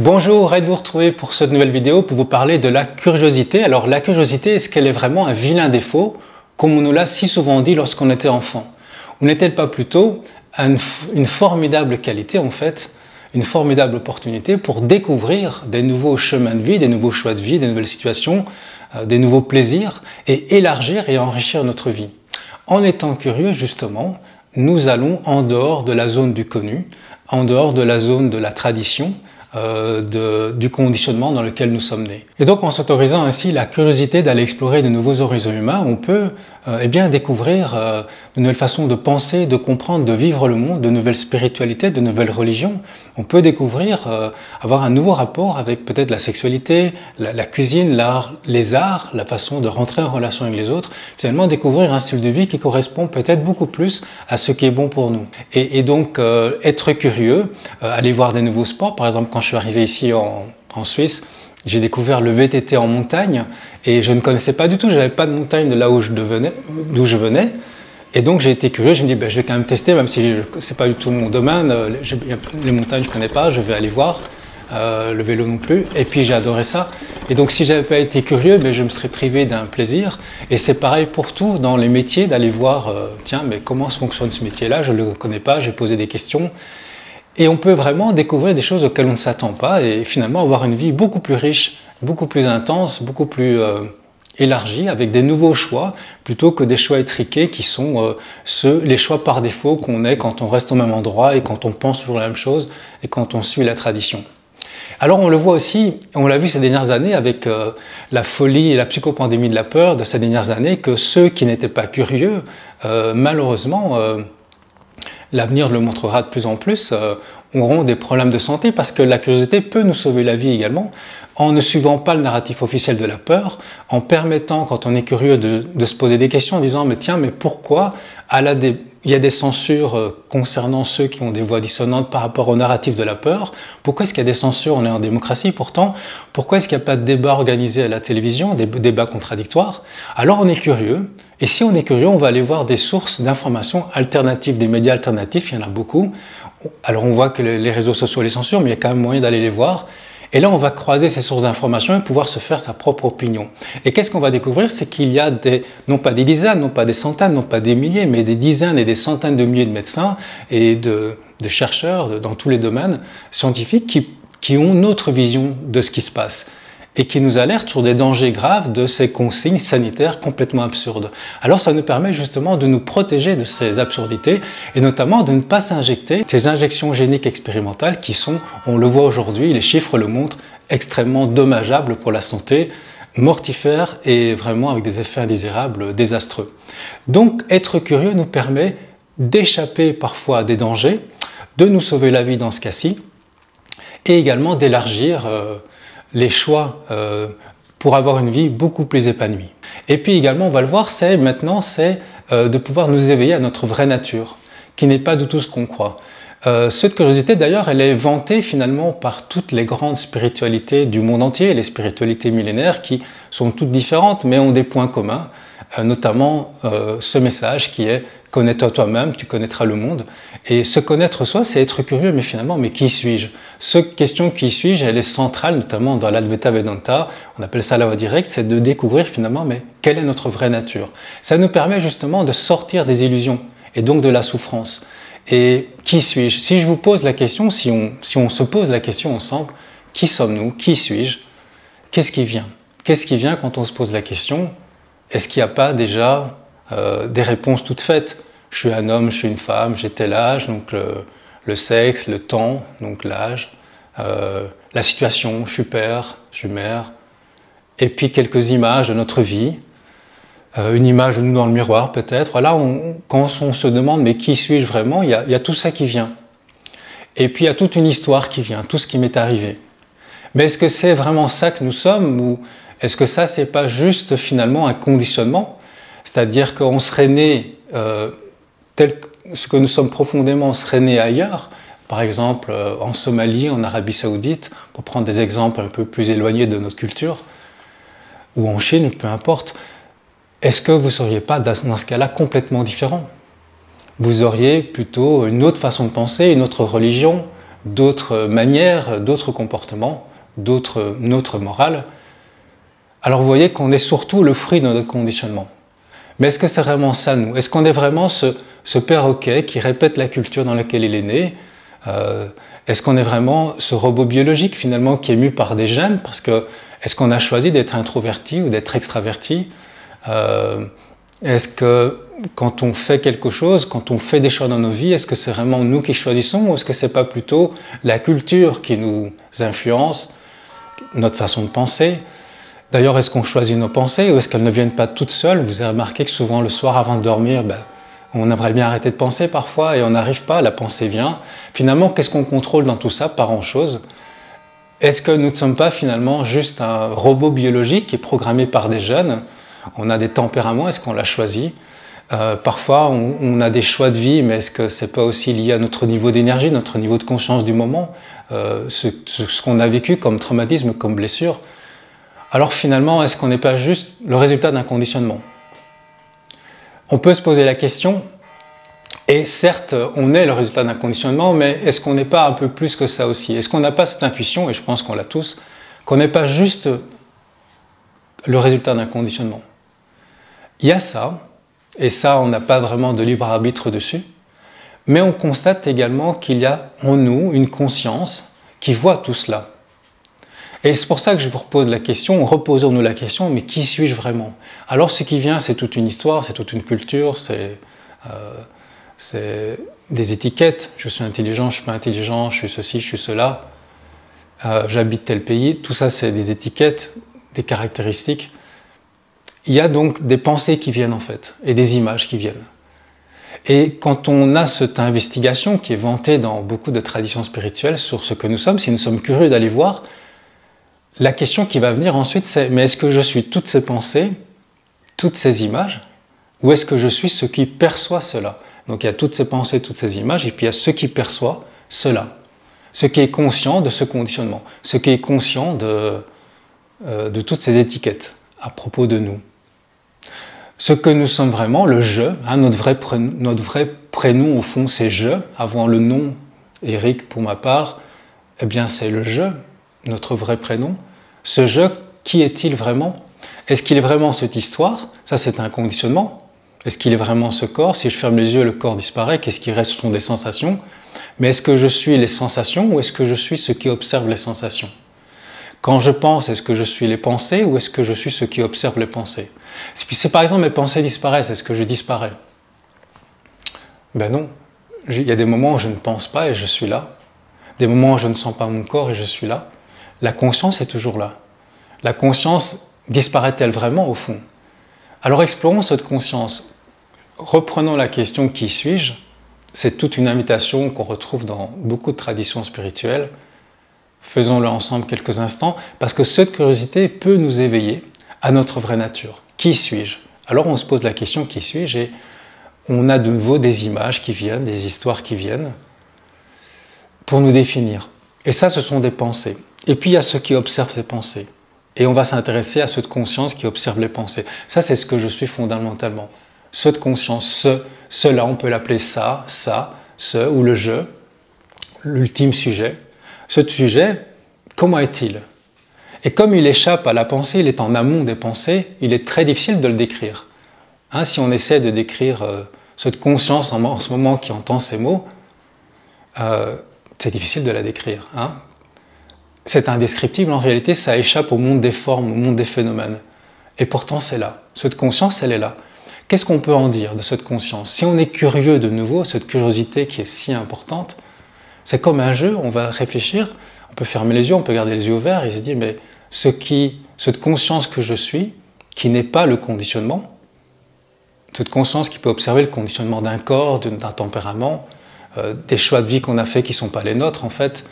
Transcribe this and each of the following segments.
Bonjour, ravi de vous retrouver pour cette nouvelle vidéo pour vous parler de la curiosité. Alors la curiosité, est-ce qu'elle est vraiment un vilain défaut, comme on nous l'a si souvent dit lorsqu'on était enfant? Ou n'est-elle pas plutôt une formidable qualité en fait, une formidable opportunité pour découvrir des nouveaux chemins de vie, des nouveaux choix de vie, des nouvelles situations, des nouveaux plaisirs et élargir et enrichir notre vie? En étant curieux justement, nous allons en dehors de la zone du connu, en dehors de la zone de la tradition, du conditionnement dans lequel nous sommes nés. Et donc en s'autorisant ainsi la curiosité d'aller explorer de nouveaux horizons humains, on peut découvrir de nouvelles façons de penser, de comprendre, de vivre le monde, de nouvelles spiritualités, de nouvelles religions. On peut découvrir, avoir un nouveau rapport avec peut-être la sexualité, la cuisine, l'art, les arts, la façon de rentrer en relation avec les autres, finalement découvrir un style de vie qui correspond peut-être beaucoup plus à ce qui est bon pour nous. Et donc être curieux, aller voir des nouveaux sports, par exemple quand je suis arrivé ici en Suisse, j'ai découvert le VTT en montagne et je ne connaissais pas du tout, je n'avais pas de montagne de là où d'où je venais. Et donc j'ai été curieux, je me dis je vais quand même tester, même si ce n'est pas du tout mon domaine, les montagnes je ne connais pas, je vais aller voir, le vélo non plus, et puis j'ai adoré ça. Et donc si je n'avais pas été curieux, je me serais privé d'un plaisir. Et c'est pareil pour tout dans les métiers, d'aller voir, tiens, mais comment fonctionne ce métier-là, je ne le connais pas, j'ai posé des questions. Et on peut vraiment découvrir des choses auxquelles on ne s'attend pas et finalement avoir une vie beaucoup plus riche, beaucoup plus intense, beaucoup plus élargie, avec des nouveaux choix, plutôt que des choix étriqués qui sont les choix par défaut qu'on est quand on reste au même endroit et quand on pense toujours la même chose et quand on suit la tradition. Alors on le voit aussi, on l'a vu ces dernières années avec la folie et la psychopandémie de la peur de ces dernières années, que ceux qui n'étaient pas curieux, malheureusement, l'avenir le montrera de plus en plus, auront des problèmes de santé parce que la curiosité peut nous sauver la vie également en ne suivant pas le narratif officiel de la peur, en permettant, quand on est curieux, de se poser des questions en disant « mais tiens, mais pourquoi il y a des censures concernant ceux qui ont des voix dissonantes par rapport au narratif de la peur? Pourquoi est-ce qu'il y a des censures? On est en démocratie pourtant. Pourquoi est-ce qu'il n'y a pas de débat organisé à la télévision, des débats contradictoires? » Alors on est curieux, et si on est curieux, on va aller voir des sources d'informations alternatives, des médias alternatifs, il y en a beaucoup. Alors on voit que les réseaux sociaux les censurent, mais il y a quand même moyen d'aller les voir. Et là, on va croiser ces sources d'informations et pouvoir se faire sa propre opinion. Et qu'est-ce qu'on va découvrir? C'est qu'il y a non pas des dizaines, non pas des centaines, non pas des milliers, mais des dizaines et des centaines de milliers de médecins et de chercheurs dans tous les domaines scientifiques qui ont notre vision de ce qui se passe et qui nous alertent sur des dangers graves de ces consignes sanitaires complètement absurdes. Alors ça nous permet justement de nous protéger de ces absurdités et notamment de ne pas s'injecter ces injections géniques expérimentales qui sont, on le voit aujourd'hui, les chiffres le montrent, extrêmement dommageables pour la santé, mortifères et vraiment avec des effets indésirables désastreux. Donc être curieux nous permet d'échapper parfois à des dangers, de nous sauver la vie dans ce cas-ci et également d'élargir les choix pour avoir une vie beaucoup plus épanouie. Et puis également, on va le voir, c'est de pouvoir nous éveiller à notre vraie nature, qui n'est pas du tout ce qu'on croit. Cette curiosité, d'ailleurs, elle est vantée finalement par toutes les grandes spiritualités du monde entier, les spiritualités millénaires qui sont toutes différentes, mais ont des points communs, notamment ce message qui est « connais-toi toi-même, tu connaîtras le monde ». Et se connaître soi, c'est être curieux, mais finalement, mais qui suis-je? Cette question « qui suis-je » elle est centrale, notamment dans l'Advaita Vedanta, on appelle ça la voie directe, c'est de découvrir finalement, mais quelle est notre vraie nature? Ça nous permet justement de sortir des illusions et donc de la souffrance. Et qui suis-je? Si je vous pose la question, si on se pose la question ensemble, qui sommes-nous? Qui suis-je? Qu'est-ce qui vient? Qu'est-ce qui vient quand on se pose la question? Est-ce qu'il n'y a pas déjà des réponses toutes faites? Je suis un homme, je suis une femme, j'ai tel âge, donc le sexe, le temps, donc l'âge, la situation, je suis père, je suis mère, et puis quelques images de notre vie, une image de nous dans le miroir peut-être. Voilà, quand on se demande mais qui suis-je vraiment, il y a tout ça qui vient. Et puis il y a toute une histoire qui vient, tout ce qui m'est arrivé. Mais est-ce que c'est vraiment ça que nous sommes ou est-ce que ça, c'est pas juste finalement un conditionnement? C'est-à-dire qu'on serait né ce que nous sommes profondément, on serait né ailleurs, par exemple en Somalie, en Arabie Saoudite, pour prendre des exemples un peu plus éloignés de notre culture, ou en Chine, peu importe. Est-ce que vous ne seriez pas dans ce cas-là complètement différent? Vous auriez plutôt une autre façon de penser, une autre religion, d'autres manières, d'autres comportements, notre morale. Alors vous voyez qu'on est surtout le fruit de notre conditionnement. Mais est-ce que c'est vraiment ça, nous? Est-ce qu'on est vraiment ce perroquet qui répète la culture dans laquelle il est né? Est-ce qu'on est vraiment ce robot biologique, finalement, qui est mu par des gènes? Parce que, est-ce qu'on a choisi d'être introverti ou d'être extraverti? Est-ce que, quand on fait quelque chose, quand on fait des choix dans nos vies, est-ce que c'est vraiment nous qui choisissons ou est-ce que c'est pas plutôt la culture qui nous influence, notre façon de penser? D'ailleurs, est-ce qu'on choisit nos pensées ou est-ce qu'elles ne viennent pas toutes seules? Vous avez remarqué que souvent le soir avant de dormir, on aimerait bien arrêter de penser parfois et on n'arrive pas, la pensée vient. Finalement, qu'est-ce qu'on contrôle dans tout ça? Pas grand-chose. Est-ce que nous ne sommes pas finalement juste un robot biologique qui est programmé par des gènes? On a des tempéraments, est-ce qu'on l'a choisi? Parfois, on a des choix de vie, mais est-ce que c'est pas aussi lié à notre niveau d'énergie, notre niveau de conscience du moment, ce qu'on a vécu comme traumatisme, comme blessure? Alors finalement, est-ce qu'on n'est pas juste le résultat d'un conditionnement? On peut se poser la question, et certes, on est le résultat d'un conditionnement, mais est-ce qu'on n'est pas un peu plus que ça aussi? Est-ce qu'on n'a pas cette intuition, et je pense qu'on l'a tous, qu'on n'est pas juste le résultat d'un conditionnement? Il y a ça, et ça, on n'a pas vraiment de libre arbitre dessus, mais on constate également qu'il y a en nous une conscience qui voit tout cela. Et c'est pour ça que je vous repose la question, reposons-nous la question, mais qui suis-je vraiment? Alors ce qui vient, c'est toute une histoire, c'est toute une culture, c'est des étiquettes, je suis intelligent, je suis pas intelligent, je suis ceci, je suis cela, j'habite tel pays, tout ça c'est des étiquettes, des caractéristiques. Il y a donc des pensées qui viennent en fait, et des images qui viennent. Et quand on a cette investigation qui est vantée dans beaucoup de traditions spirituelles sur ce que nous sommes, si nous sommes curieux d'aller voir, la question qui va venir ensuite, c'est mais est-ce que je suis toutes ces pensées, toutes ces images, ou est-ce que je suis ce qui perçoit cela? Donc il y a toutes ces pensées, toutes ces images, et puis il y a ce qui perçoit cela, ce qui est conscient de ce conditionnement, ce qui est conscient de toutes ces étiquettes à propos de nous. Ce que nous sommes vraiment, le je, hein, notre vrai prénom au fond c'est je, avant le nom, Eric pour ma part, eh bien c'est le je, notre vrai prénom. Ce je, qui est-il vraiment? Est-ce qu'il est vraiment cette histoire? Ça, c'est un conditionnement. Est-ce qu'il est vraiment ce corps? Si je ferme les yeux, le corps disparaît. Qu'est-ce qui reste? Ce sont des sensations. Mais est-ce que je suis les sensations ou est-ce que je suis ce qui observe les sensations? Quand je pense, est-ce que je suis les pensées ou est-ce que je suis ce qui observe les pensées? Si par exemple mes pensées disparaissent, est-ce que je disparais? Ben non. Il y a des moments où je ne pense pas et je suis là. Des moments où je ne sens pas mon corps et je suis là. La conscience est toujours là. La conscience disparaît-elle vraiment au fond? Alors explorons cette conscience. Reprenons la question « Qui suis-je » C'est toute une invitation qu'on retrouve dans beaucoup de traditions spirituelles. Faisons-le ensemble quelques instants, parce que cette curiosité peut nous éveiller à notre vraie nature. Qui suis-je? Alors on se pose la question « Qui suis-je » et on a de nouveau des images qui viennent, des histoires qui viennent pour nous définir. Et ça, ce sont des pensées. Et puis il y a ceux qui observent ces pensées. Et on va s'intéresser à cette conscience qui observe les pensées. Ça, c'est ce que je suis fondamentalement. Cette conscience, cela, on peut l'appeler ça, ce ou le je, l'ultime sujet. Ce sujet, comment est-il? Et comme il échappe à la pensée, il est en amont des pensées, il est très difficile de le décrire. Hein, si on essaie de décrire cette conscience en ce moment qui entend ces mots, c'est difficile de la décrire. Hein. C'est indescriptible, en réalité, ça échappe au monde des formes, au monde des phénomènes. Et pourtant, c'est là. Cette conscience, elle est là. Qu'est-ce qu'on peut en dire de cette conscience? Si on est curieux de nouveau, cette curiosité qui est si importante, c'est comme un jeu, on va réfléchir, on peut fermer les yeux, on peut garder les yeux ouverts et se dire, mais cette conscience que je suis, qui n'est pas le conditionnement, cette conscience qui peut observer le conditionnement d'un corps, d'un tempérament, des choix de vie qu'on a faits qui ne sont pas les nôtres en fait.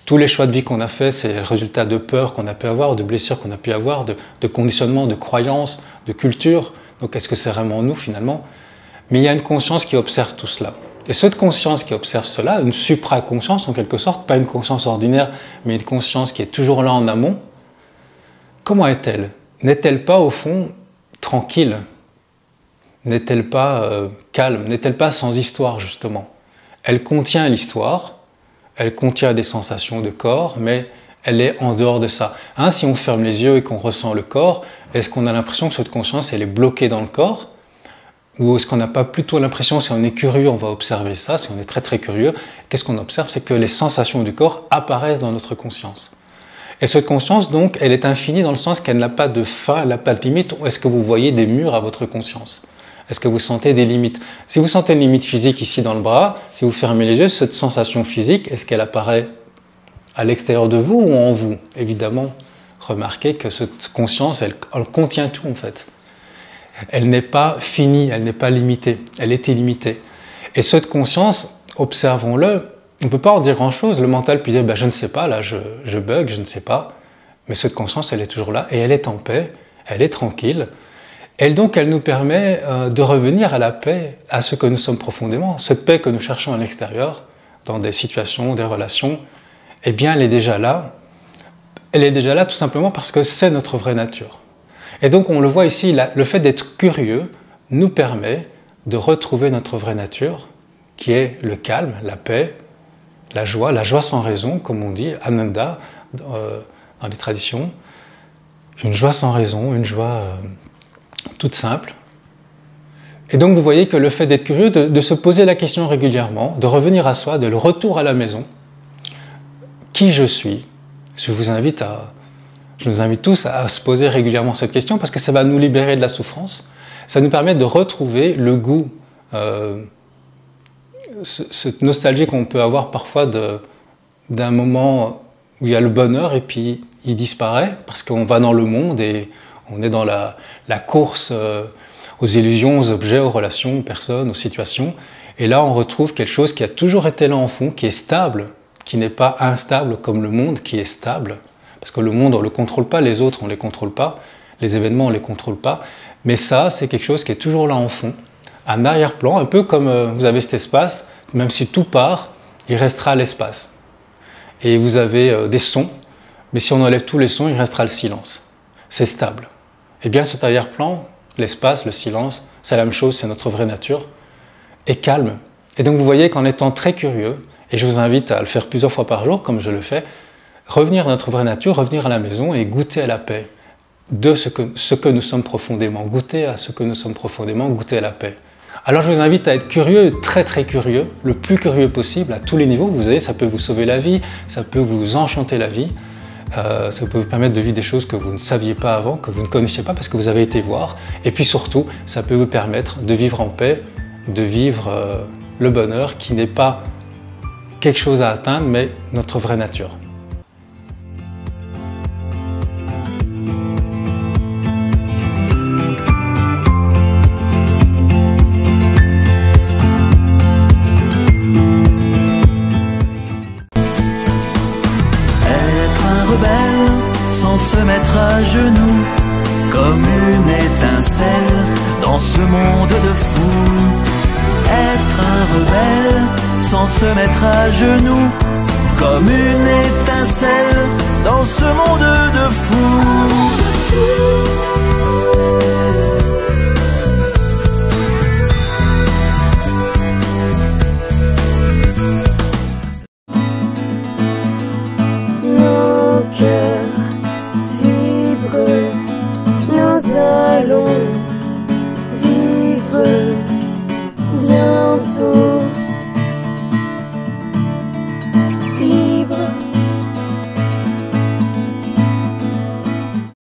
Tous les choix de vie qu'on a faits, c'est le résultat de peurs qu'on a pu avoir, de blessures qu'on a pu avoir, de conditionnements, de croyances, de culture. Donc est-ce que c'est vraiment nous finalement? Mais il y a une conscience qui observe tout cela. Et cette conscience qui observe cela, une supraconscience en quelque sorte, pas une conscience ordinaire, mais une conscience qui est toujours là en amont, comment est-elle? N'est-elle pas au fond tranquille? N'est-elle pas calme? N'est-elle pas sans histoire justement? Elle contient l'histoire, elle contient des sensations de corps, mais elle est en dehors de ça. Hein, si on ferme les yeux et qu'on ressent le corps, est-ce qu'on a l'impression que cette conscience elle est bloquée dans le corps? Ou est-ce qu'on n'a pas plutôt l'impression, si on est curieux, on va observer ça, si on est très très curieux, qu'est-ce qu'on observe? C'est que les sensations du corps apparaissent dans notre conscience. Et cette conscience, donc, elle est infinie dans le sens qu'elle n'a pas de fin, elle n'a pas de limite. Ou est-ce que vous voyez des murs à votre conscience? Est-ce que vous sentez des limites? Si vous sentez une limite physique ici dans le bras, si vous fermez les yeux, cette sensation physique, est-ce qu'elle apparaît à l'extérieur de vous ou en vous? Évidemment, remarquez que cette conscience, elle contient tout en fait. Elle n'est pas finie, elle n'est pas limitée, elle est illimitée. Et cette conscience, observons-le, on ne peut pas en dire grand-chose. Le mental peut dire ben, « je ne sais pas, là je bug, je ne sais pas ». Mais cette conscience, elle est toujours là et elle est en paix, elle est tranquille. Et donc, elle nous permet de revenir à la paix, à ce que nous sommes profondément. Cette paix que nous cherchons à l'extérieur, dans des situations, des relations, eh bien, elle est déjà là. Elle est déjà là tout simplement parce que c'est notre vraie nature. Et donc, on le voit ici, le fait d'être curieux nous permet de retrouver notre vraie nature, qui est le calme, la paix, la joie sans raison, comme on dit, Ananda, dans les traditions. Une joie sans raison, une joie toute simple. Et donc, vous voyez que le fait d'être curieux, de se poser la question régulièrement, de revenir à soi, de le retour à la maison, qui je suis, je nous invite tous à se poser régulièrement cette question parce que ça va nous libérer de la souffrance. Ça nous permet de retrouver le goût, cette nostalgie qu'on peut avoir parfois d'un moment où il y a le bonheur et puis il disparaît parce qu'on va dans le monde et on est dans la course aux illusions, aux objets, aux relations, aux personnes, aux situations. Et là, on retrouve quelque chose qui a toujours été là en fond, qui est stable, qui n'est pas instable comme le monde qui est stable. Parce que le monde, on ne le contrôle pas, les autres, on ne les contrôle pas, les événements, on ne les contrôle pas. Mais ça, c'est quelque chose qui est toujours là en fond, un arrière-plan, un peu comme vous avez cet espace, même si tout part, il restera l'espace. Et vous avez des sons, mais si on enlève tous les sons, il restera le silence. C'est stable. Et bien cet arrière-plan, l'espace, le silence, c'est la même chose, c'est notre vraie nature, est calme. Et donc vous voyez qu'en étant très curieux, et je vous invite à le faire plusieurs fois par jour, comme je le fais, revenir à notre vraie nature, revenir à la maison et goûter à la paix de ce que nous sommes profondément, goûter à ce que nous sommes profondément, goûter à la paix. Alors je vous invite à être curieux, très très curieux, le plus curieux possible à tous les niveaux. Vous savez, ça peut vous sauver la vie, ça peut vous enchanter la vie, ça peut vous permettre de vivre des choses que vous ne saviez pas avant, que vous ne connaissiez pas parce que vous avez été voir. Et puis surtout, ça peut vous permettre de vivre en paix, de vivre le bonheur qui n'est pas quelque chose à atteindre, mais notre vraie nature. Sans se mettre à genoux, comme une étincelle dans ce monde de fous. Être un rebelle, sans se mettre à genoux, comme une étincelle dans ce monde de fous. Nos cœurs vibrent, nous allons